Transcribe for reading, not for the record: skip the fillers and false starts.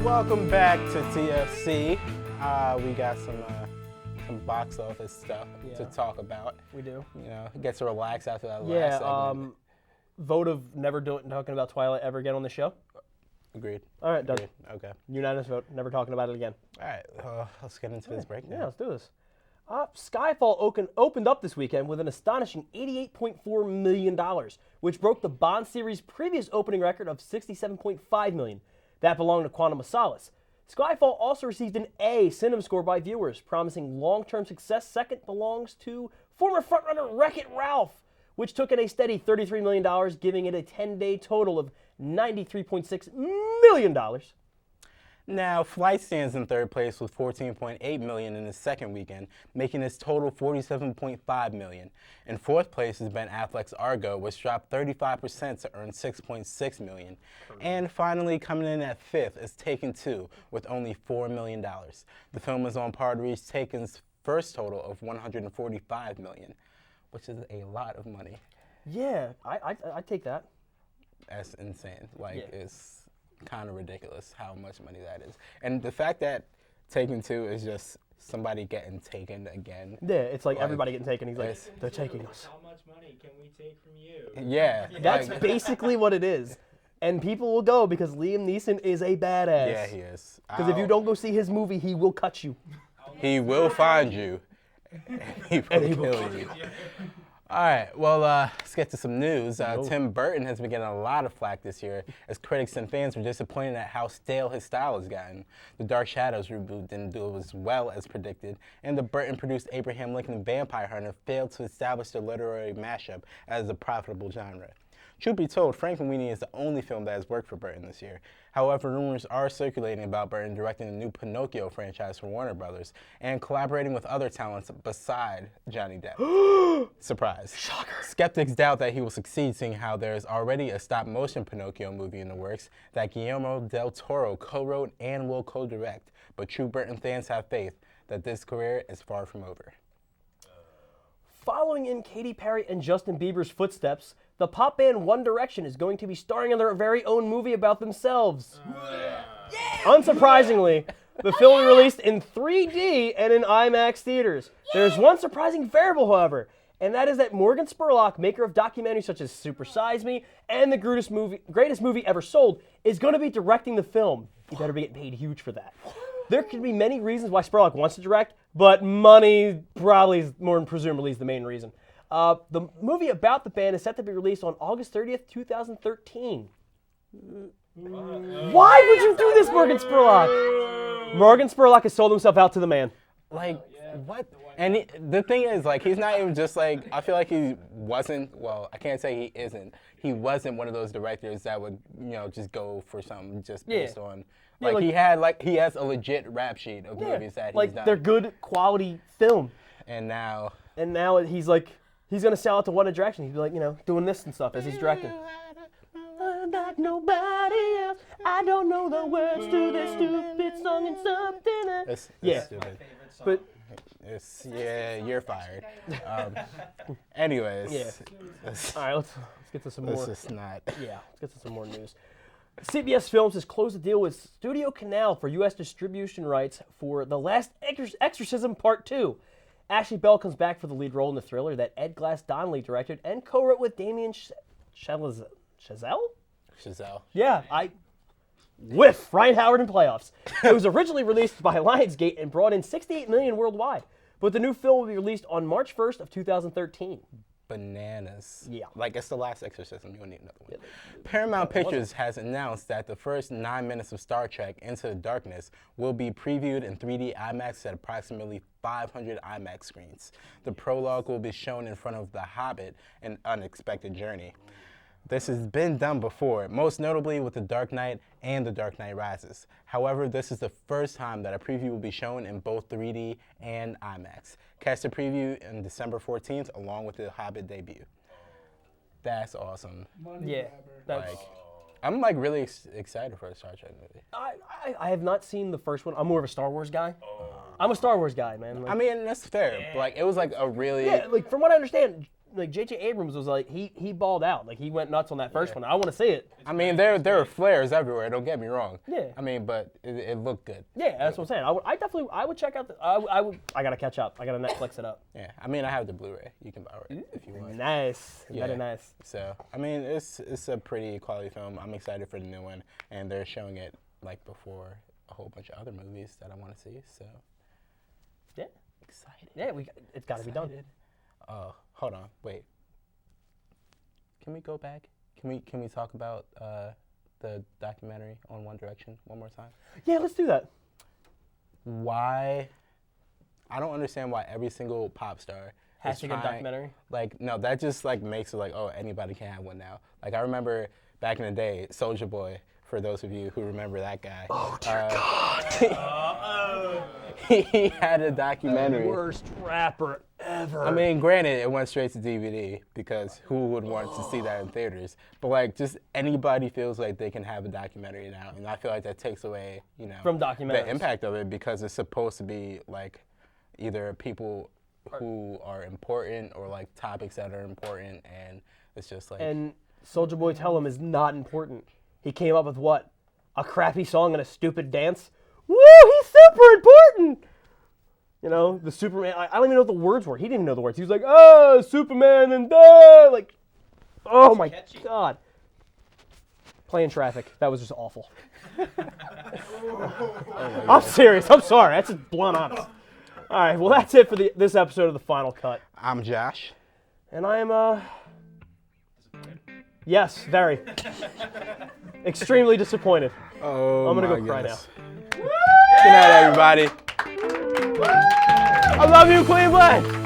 Welcome back to TFC. We got some box office stuff to talk about. We do. You know, get to relax after that last segment. Vote of never talking about Twilight ever again on the show. Agreed. All right, done. Agreed. Okay. Unanimous vote. Never talking about it again. All right. Let's get into this breakdown. Yeah, let's do this. Skyfall opened up this weekend with an astonishing $88.4 million, which broke the Bond series' previous opening record of $67.5 million. That belonged to Quantum of Solace. Skyfall also received an A cinema score by viewers, promising long-term success. Second belongs to former frontrunner Wreck-It Ralph, which took in a steady $33 million, giving it a 10-day total of $93.6 million. Now, Flight stands in third place with $14.8 million in the second weekend, making its total $47.5 million. In fourth place is Ben Affleck's Argo, which dropped 35% to earn $6.6 million. And finally, coming in at fifth is Taken 2 with only $4 million. The film is on par to reach Taken's first total of $145 million, which is a lot of money. Yeah, I take that. That's insane. It's kind of ridiculous how much money that is. And the fact that Taken 2 is just somebody getting taken again. Yeah, it's like everybody getting taken. He's like, they're taking us. How much money can we take from you? Yeah. That's basically what it is. And people will go because Liam Neeson is a badass. Yeah, he is. Because if you don't go see his movie, he will cut you. He will find you. And he will kill you. All right, well, let's get to some news. Tim Burton has been getting a lot of flack this year as critics and fans were disappointed at how stale his style has gotten. The Dark Shadows reboot didn't do as well as predicted, and the Burton-produced Abraham Lincoln Vampire Hunter failed to establish the literary mashup as a profitable genre. Truth be told, Frankenweenie is the only film that has worked for Burton this year. However, rumors are circulating about Burton directing a new Pinocchio franchise for Warner Brothers and collaborating with other talents beside Johnny Depp. Surprise. Shocker. Skeptics doubt that he will succeed, seeing how there is already a stop-motion Pinocchio movie in the works that Guillermo del Toro co-wrote and will co-direct. But true Burton fans have faith that this career is far from over. Following in Katy Perry and Justin Bieber's footsteps, the pop band One Direction is going to be starring in their very own movie about themselves. Unsurprisingly, the film will be released in 3D and in IMAX theaters. There's one surprising variable, however, and that is that Morgan Spurlock, maker of documentaries such as Super Size Me and The Greatest Movie Ever Sold, is going to be directing the film. He better be getting paid huge for that. There could be many reasons why Spurlock wants to direct, but money probably is more than presumably is the main reason. The movie about the band is set to be released on August 30th, 2013. Why would you do this, Morgan Spurlock? Morgan Spurlock has sold himself out to the man. What? And the thing is, he's not even just I feel like he wasn't, well, I can't say he isn't. He wasn't one of those directors that would, just go for something just based on. He has a legit rap sheet of movies that he's done. They're good quality film. And now he's gonna sell out to One Direction. He'd be doing this and stuff as he's directing. Like nobody else, I don't know the words to this stupid song and something. It's stupid. But you're fired. Anyways. Yeah. All right, let's get to some more. It's just not. Yeah, let's get to some more news. CBS Films has closed a deal with Studio Canal for U.S. distribution rights for The Last Exorcism Part 2. Ashley Bell comes back for the lead role in the thriller that Ed Glass Donnelly directed and co-wrote with Damien Chazelle? Yeah, with Ryan Howard in playoffs. It was originally released by Lionsgate and brought in $68 million worldwide, but the new film will be released on March 1st of 2013. Bananas. Yeah. It's The Last Exorcism. You don't need another one. Paramount Pictures has announced that the first 9 minutes of Star Trek Into the Darkness will be previewed in 3D IMAX at approximately 500 IMAX screens. The prologue will be shown in front of The Hobbit, An Unexpected Journey. This has been done before, most notably with The Dark Knight and The Dark Knight Rises. However, this is the first time that a preview will be shown in both 3D and IMAX. Catch the preview on December 14th along with the Hobbit debut. That's awesome. Yeah. I'm really excited for a Star Trek movie. I have not seen the first one. I'm more of a Star Wars guy. I'm a Star Wars guy, man. That's fair. It was a really... Yeah, from what I understand, like J.J. Abrams was like he balled out. Like he went nuts on that first one. I want to see it. I mean, there were flares everywhere. Don't get me wrong. Yeah. I mean, but it looked good. Yeah, that's what I'm saying. I would check out. I gotta catch up. I gotta Netflix it up. Yeah. I mean, I have the Blu-ray. You can borrow it if you want. Nice. Yeah. Very nice. So I mean, it's a pretty quality film. I'm excited for the new one, and they're showing it like before a whole bunch of other movies that I want to see. So Yeah. excited. Yeah. It's got to be done. Oh, hold on, wait. Can we go back? Can we talk about the documentary on One Direction one more time? Yeah, let's do that. Why? I don't understand why every single pop star Has is to get a trying- documentary. Like, no, that just like makes it like, oh, anybody can have one now. Like, I remember back in the day, Soulja Boy. For those of you who remember that guy. Oh dear God. He had a documentary. Worst rapper ever. I mean, granted, it went straight to DVD because who would want to see that in theaters? But like, just anybody feels like they can have a documentary now, and I feel like that takes away, From documentaries. the impact of it because it's supposed to be like either people who are important or like topics that are important, and it's just like. And Soulja Boy Tell Him is not important. He came up with what? A crappy song and a stupid dance? Woo, he's super important! The Superman, I don't even know what the words were. He didn't know the words. He was like, oh, Superman and like, oh my God. Playing Traffic. That was just awful. I'm serious. I'm sorry. That's just blunt honest. All right, well, that's it for this episode of The Final Cut. I'm Josh. And I am, yes, very. Extremely disappointed. Oh, I'm gonna my go cry goodness. now. Good night, everybody. I love you, Cleveland!